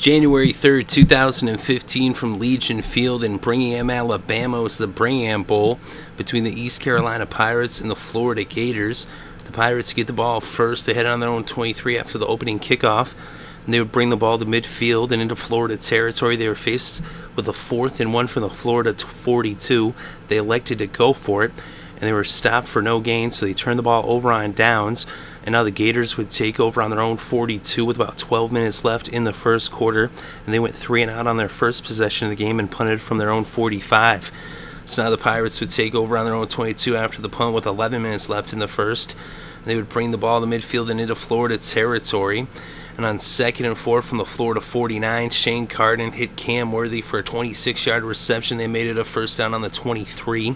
January 3rd, 2015, from Legion Field in Birmingham, Alabama, was the Birmingham Bowl between the East Carolina Pirates and the Florida Gators. The Pirates get the ball first. They head on their own 23 after the opening kickoff, and they would bring the ball to midfield and into Florida territory. They were faced with a 4th and 1 from the Florida 42. They elected to go for it, and they were stopped for no gain, so they turned the ball over on downs. And now the Gators would take over on their own 42 with about 12 minutes left in the first quarter. And they went 3 and out on their first possession of the game and punted from their own 45. So now the Pirates would take over on their own 22 after the punt with 11 minutes left in the first. And they would bring the ball to midfield and into Florida territory. And on 2nd and 4 from the Florida 49, Shane Carden hit Cam Worthy for a 26-yard reception. They made it a first down on the 23.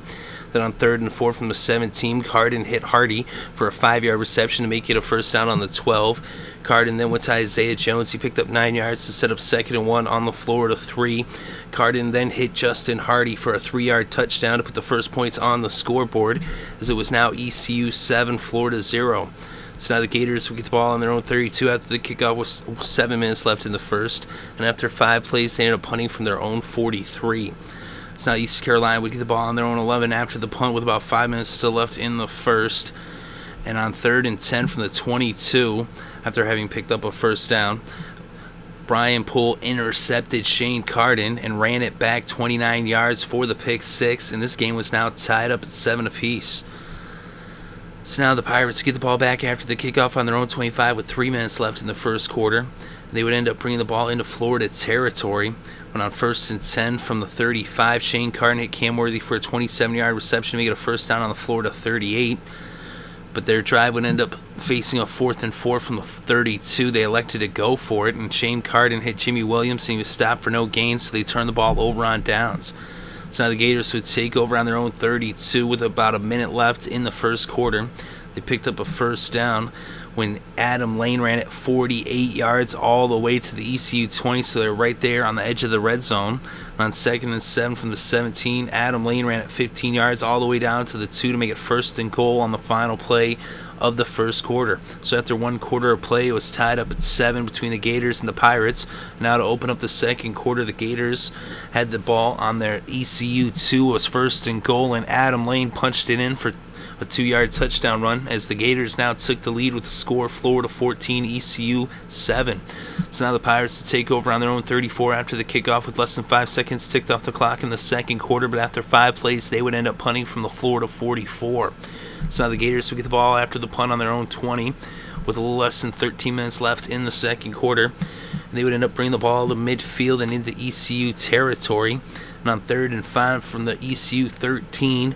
Then on 3rd and 4 from the 17, Carden hit Harvey for a 5-yard reception to make it a first down on the 12. Carden then went to Isaiah Jones. He picked up 9 yards to set up 2nd and 1 on the Florida 3. Carden then hit Justin Hardy for a 3-yard touchdown to put the first points on the scoreboard, as it was now ECU 7, Florida 0. So now the Gators would get the ball on their own 32 after the kickoff with 7 minutes left in the first. And after 5 plays, they ended up punting from their own 43. So now East Carolina would get the ball on their own 11 after the punt with about 5 minutes still left in the first. And on 3rd and 10 from the 22, after having picked up a first down, Poole intercepted Shane Carden and ran it back 29 yards for the pick 6. And this game was now tied up at 7 apiece. So now the Pirates get the ball back after the kickoff on their own 25 with 3 minutes left in the first quarter. They would end up bringing the ball into Florida territory when on 1st and 10 from the 35, Shane Carden hit Cam Worthy for a 27-yard reception to make it a first down on the Florida 38. But their drive would end up facing a 4th and 4 from the 32. They elected to go for it, and Shane Carden hit Jimmy Williams, and he was stopped for no gain, so they turned the ball over on downs. So now the Gators would take over on their own 32 with about a minute left in the first quarter. They picked up a first down when Adam Lane ran it 48 yards all the way to the ECU 20, so they're right there on the edge of the red zone. And on 2nd and 7 from the 17, Adam Lane ran it 15 yards all the way down to the 2 to make it 1st and goal on the final play of the first quarter. So after 1 quarter of play, it was tied up at 7 between the Gators and the Pirates. Now to open up the second quarter, the Gators had the ball on their ECU 2. It was 1st and goal, and Adam Lane punched it in for a 2-yard touchdown run as the Gators now took the lead with the score Florida 14, ECU 7. So now the Pirates to take over on their own 34 after the kickoff with less than 5 seconds ticked off the clock in the second quarter, but after 5 plays, they would end up punting from the Florida 44. So now the Gators would get the ball after the punt on their own 20 with a little less than 13 minutes left in the second quarter. And they would end up bringing the ball to midfield and into ECU territory. And on 3rd and 5 from the ECU 13,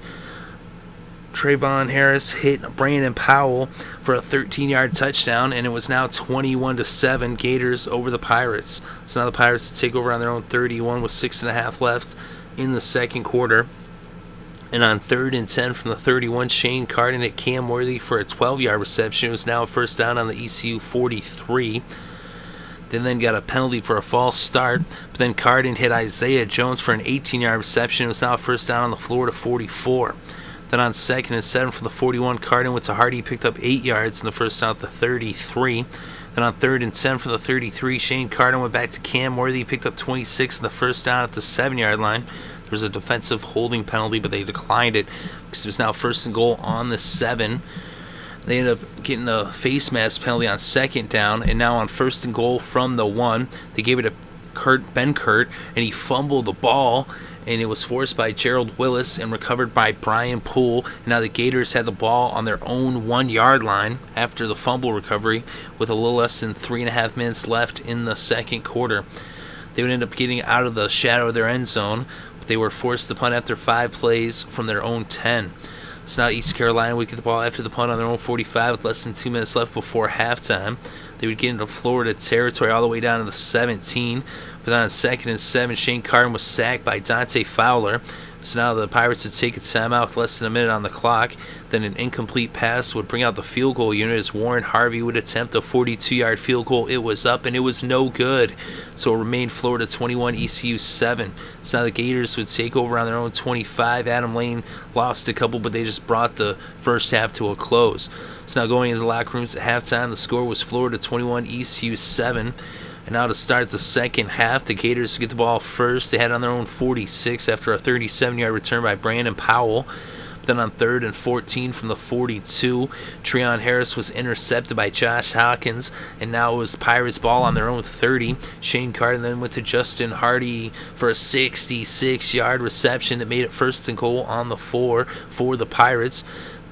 Treon Harris hit Brandon Powell for a 13-yard touchdown, and it was now 21-7 Gators over the Pirates. So now the Pirates take over on their own 31 with 6.5 left in the second quarter. And on 3rd and 10 from the 31, Shane Carden hit Cam Worthy for a 12-yard reception. It was now a first down on the ECU 43. They then got a penalty for a false start, but then Carden hit Isaiah Jones for an 18-yard reception. It was now a first down on the Florida 44. Then on 2nd and 7 from the 41, Carden went to Hardy, picked up 8 yards in the first down at the 33. Then on 3rd and 10 from the 33, Shane Carden went back to Cam Worthy, picked up 26 in the first down at the 7-yard line. There was a defensive holding penalty, but they declined it because it was now 1st and goal on the 7. They ended up getting a face mask penalty on 2nd down, and now on 1st and goal from the 1, they gave it to Ben Kurt, and he fumbled the ball, and it was forced by Gerald Willis and recovered by Poole. And now the Gators had the ball on their own 1-yard line after the fumble recovery with a little less than 3.5 minutes left in the second quarter. They would end up getting out of the shadow of their end zone, but they were forced to punt after 5 plays from their own 10. So now East Carolina would get the ball after the punt on their own 45 with less than 2 minutes left before halftime. They would get into Florida territory all the way down to the 17. But on 2nd and 7, Shane Carden was sacked by Dante Fowler. So now the Pirates would take a timeout with less than a minute on the clock. Then an incomplete pass would bring out the field goal unit as Warren Harvey would attempt a 42-yard field goal. It was up and it was no good. So it remained Florida 21, ECU 7. So now the Gators would take over on their own 25. Adam Lane lost a couple, but they just brought the first half to a close. So now going into the locker rooms at halftime, the score was Florida 21, ECU 7. And now to start the second half, the Gators get the ball first. They had it on their own 46 after a 37-yard return by Brandon Powell. Then on 3rd and 14 from the 42, Treon Harris was intercepted by Josh Hawkins, and now it was Pirates ball on their own 30. Shane Carden then went to Justin Hardy for a 66-yard reception that made it 1st and goal on the 4 for the Pirates.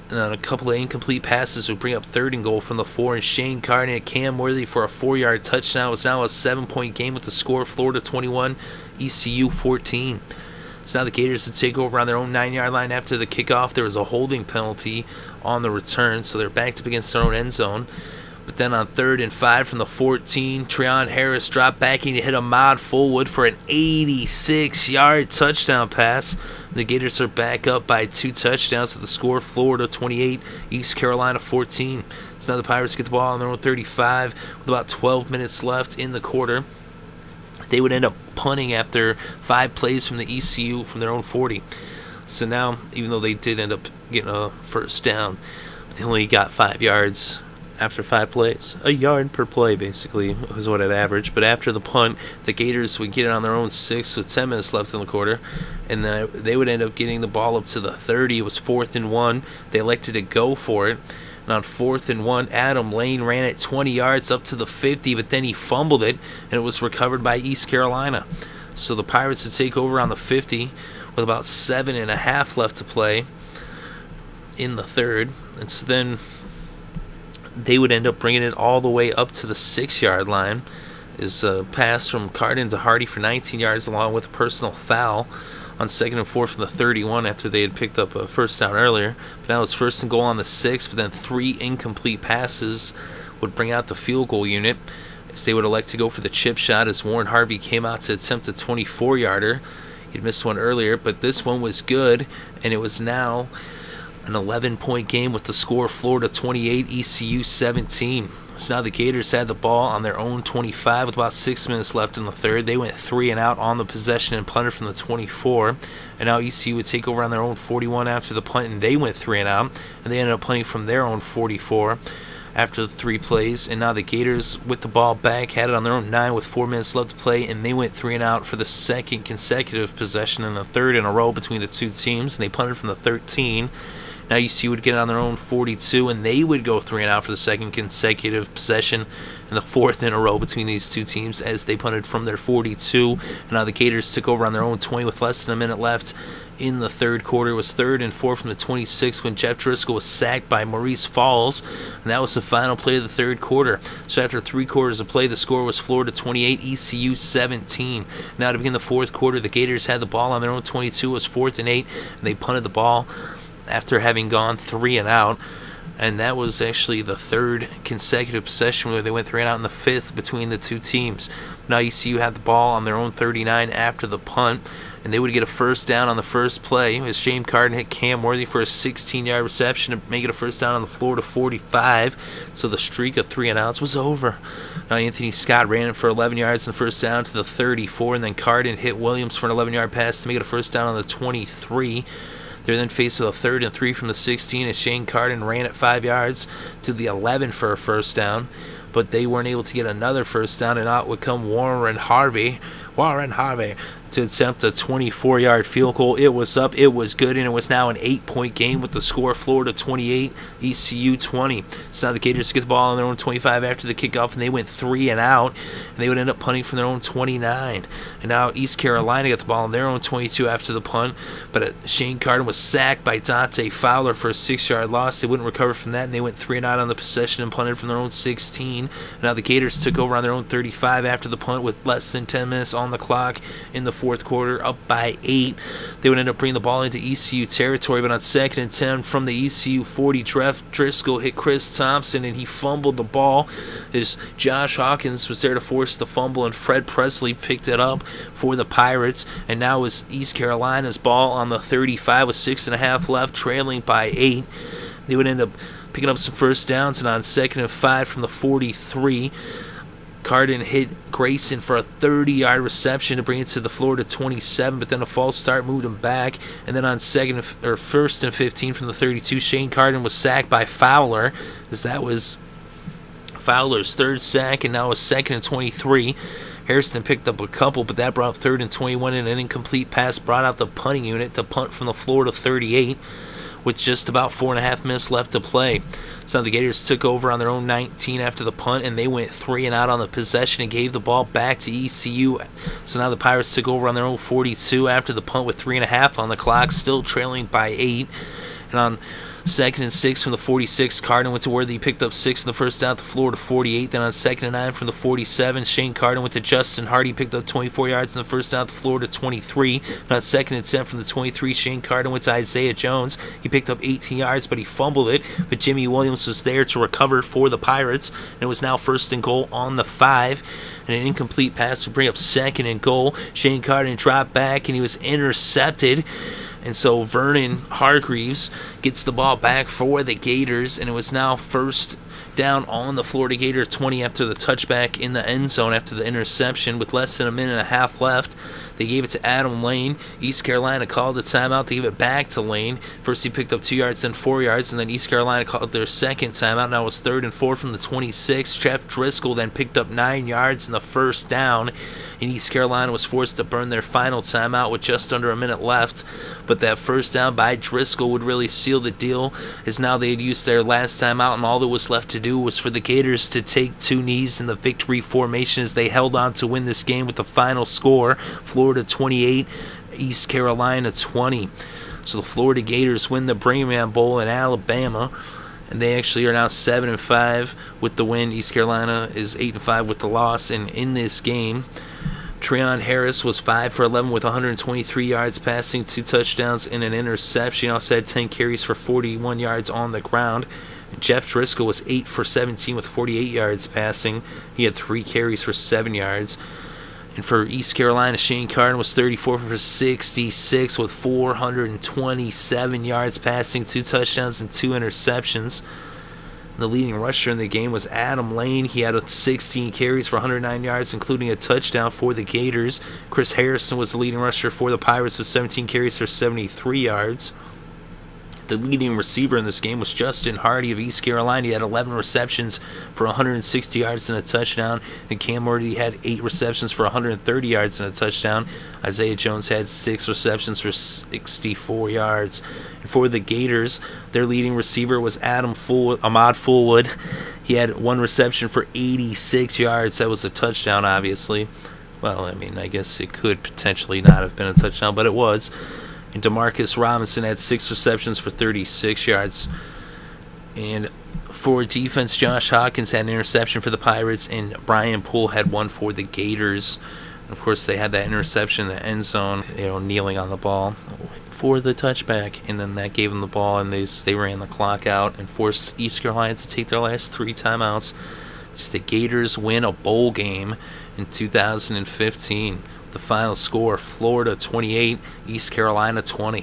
And then a couple of incomplete passes would bring up 3rd and goal from the 4, and Shane Carden and Cam Worthy for a 4-yard touchdown. It was now a 7-point game with the score Florida 21, ECU 14. So now the Gators would take over on their own 9-yard line after the kickoff. There was a holding penalty on the return, so they're backed up against their own end zone. But then on 3rd and 5 from the 14, Treon Harris dropped back and he hit Ahmad Fulwood for an 86-yard touchdown pass. The Gators are back up by 2 touchdowns with the score Florida 28, East Carolina 14. So now the Pirates get the ball on their own 35 with about 12 minutes left in the quarter. They would end up punting after 5 plays from the ECU from their own 40. So now, even though they did end up getting a first down, they only got 5 yards after 5 plays. A yard per play, basically, was what it averaged. But after the punt, the Gators would get it on their own 6 with 10 minutes left in the quarter. And then they would end up getting the ball up to the 30. It was 4th and 1. They elected to go for it. And on 4th and 1, Adam Lane ran it 20 yards up to the 50, but then he fumbled it, and it was recovered by East Carolina. So the Pirates would take over on the 50 with about 7.5 left to play in the 3rd. And so then they would end up bringing it all the way up to the 6-yard line. Is a pass from Carden to Harvey for 19 yards along with a personal foul on 2nd and 4 from the 31 after they had picked up a first down earlier. But now it's 1st and goal on the 6, but then 3 incomplete passes would bring out the field goal unit as they would elect to go for the chip shot as Warren Harvey came out to attempt a 24-yarder. He'd missed one earlier, but this one was good, and it was now an 11-point game with the score Florida 28, ECU 17. So now the Gators had the ball on their own 25 with about 6 minutes left in the 3rd. They went 3 and out on the possession and punted from the 24. And now ECU would take over on their own 41 after the punt, and they went 3 and out. And they ended up punting from their own 44 after the 3 plays. And now the Gators, with the ball back, had it on their own 9 with 4 minutes left to play, and they went 3 and out for the 2nd consecutive possession and the 3rd in a row between the 2 teams. And they punted from the 13. Now ECU would get it on their own 42, and they would go 3 and out for the 2nd consecutive possession and the 4th in a row between these 2 teams as they punted from their 42. And now the Gators took over on their own 20 with less than a minute left in the 3rd quarter. It was 3rd and 4 from the 26 when Jeff Driskel was sacked by Maurice Falls, and that was the final play of the 3rd quarter. So after 3 quarters of play, the score was Florida 28, ECU 17. Now to begin the 4th quarter, the Gators had the ball on their own 22. It was 4th and 8, and they punted the ball after having gone 3 and out, and that was actually the 3rd consecutive possession where they went 3 and out in the 5th between the 2 teams. Now ECU had the ball on their own 39 after the punt, and they would get a first down on the first play as Shane Carden hit Cam Worthy for a 16-yard reception to make it a first down on the Florida 45, so the streak of 3 and outs was over. Now Anthony Scott ran it for 11 yards and first down to the 34, and then Carden hit Williams for an 11-yard pass to make it a first down on the 23. They were then faced with a 3rd and 3 from the 16 as Shane Carden ran it 5 yards to the 11 for a first down, but they weren't able to get another first down, and out would come Warren Harvey to attempt a 24-yard field goal. It was up, it was good, and it was now an 8-point game with the score Florida 28, ECU 20. So now the Gators get the ball on their own 25 after the kickoff, and they went 3 and out, and they would end up punting from their own 29. And now East Carolina got the ball on their own 22 after the punt, but Shane Carden was sacked by Dante Fowler for a 6-yard loss. They wouldn't recover from that, and they went 3 and out on the possession and punted from their own 16. And now the Gators took over on their own 35 after the punt with less than 10 minutes on the clock in the 4th quarter, up by 8. They would end up bringing the ball into ECU territory, but on 2nd and 10 from the ECU 40, Driskel hit Chris Thompson, and he fumbled the ball as Josh Hawkins was there to force the fumble, and Fred Presley picked it up for the Pirates. And now is East Carolina's ball on the 35 with 6.5 left, trailing by 8. They would end up picking up some first downs, and on 2nd and 5 from the 43, Carden hit Grayson for a 30-yard reception to bring it to the Florida 27, but then a false start moved him back. And then on 1st and 15 from the 32, Shane Carden was sacked by Fowler, as that was Fowler's third sack, and now a 2nd and 23. Harrison picked up a couple, but that brought up 3rd and 21, and an incomplete pass brought out the punting unit to punt from the Florida 38 with just about 4.5 minutes left to play. So the Gators took over on their own 19 after the punt, and they went 3 and out on the possession and gave the ball back to ECU. So now the Pirates took over on their own 42 after the punt with 3.5 on the clock, still trailing by 8. And on 2nd and 6 from the 46, Carden went to Worthy. He picked up 6 in the first down at the Florida 48. Then on 2nd and 9 from the 47, Shane Carden went to Justin Hardy. Picked up 24 yards in the first down at the Florida 23. And on 2nd and 10 from the 23, Shane Carden went to Isaiah Jones. He picked up 18 yards, but he fumbled it. But Jimmy Williams was there to recover for the Pirates. And it was now 1st and goal on the 5. And an incomplete pass to bring up 2nd and goal. Shane Carden dropped back, and he was intercepted. And so Vernon Hargreaves gets the ball back for the Gators, and it was now 1st down on the Florida Gator 20 after the touchback in the end zone after the interception with less than a minute and a half left. They gave it to Adam Lane. East Carolina called the timeout. They gave it back to Lane. First he picked up 2 yards, then 4 yards, and then East Carolina called their second timeout. Now it was 3rd and 4 from the 26. Jeff Driskel then picked up 9 yards in the first down, and East Carolina was forced to burn their final timeout with just under a minute left. But that first down by Driskel would really seal the deal, as now they had used their last timeout, and all that was left to do was for the Gators to take 2 knees in the victory formation as they held on to win this game with the final score, Florida 28, East Carolina 20. So the Florida Gators win the Birmingham Bowl in Alabama, and they actually are now 7-5 with the win. East Carolina is 8-5 with the loss. And in this game, Treon Harris was 5 for 11 with 123 yards passing, 2 touchdowns, and an interception. He also had 10 carries for 41 yards on the ground. Jeff Driskel was 8 for 17 with 48 yards passing. He had 3 carries for 7 yards. And for East Carolina, Shane Carden was 34 for 66 with 427 yards passing, 2 touchdowns, and 2 interceptions. The leading rusher in the game was Adam Lane. He had 16 carries for 109 yards, including a touchdown for the Gators. Chris Harrison was the leading rusher for the Pirates with 17 carries for 73 yards. The leading receiver in this game was Justin Hardy of East Carolina. He had 11 receptions for 160 yards and a touchdown. And Cam Worthy had 8 receptions for 130 yards and a touchdown. Isaiah Jones had 6 receptions for 64 yards. And for the Gators, their leading receiver was Ahmad Fulwood. He had 1 reception for 86 yards. That was a touchdown, obviously. Well, I mean, I guess it could potentially not have been a touchdown, but it was. And Demarcus Robinson had 6 receptions for 36 yards. And for defense, Josh Hawkins had an interception for the Pirates, and Brian Poole had 1 for the Gators. And of course, they had that interception in the end zone, kneeling on the ball for the touchback, and then that gave them the ball, and they ran the clock out and forced East Carolina to take their last 3 timeouts. So the Gators win a bowl game in 2015. The final score, Florida 28, East Carolina 20.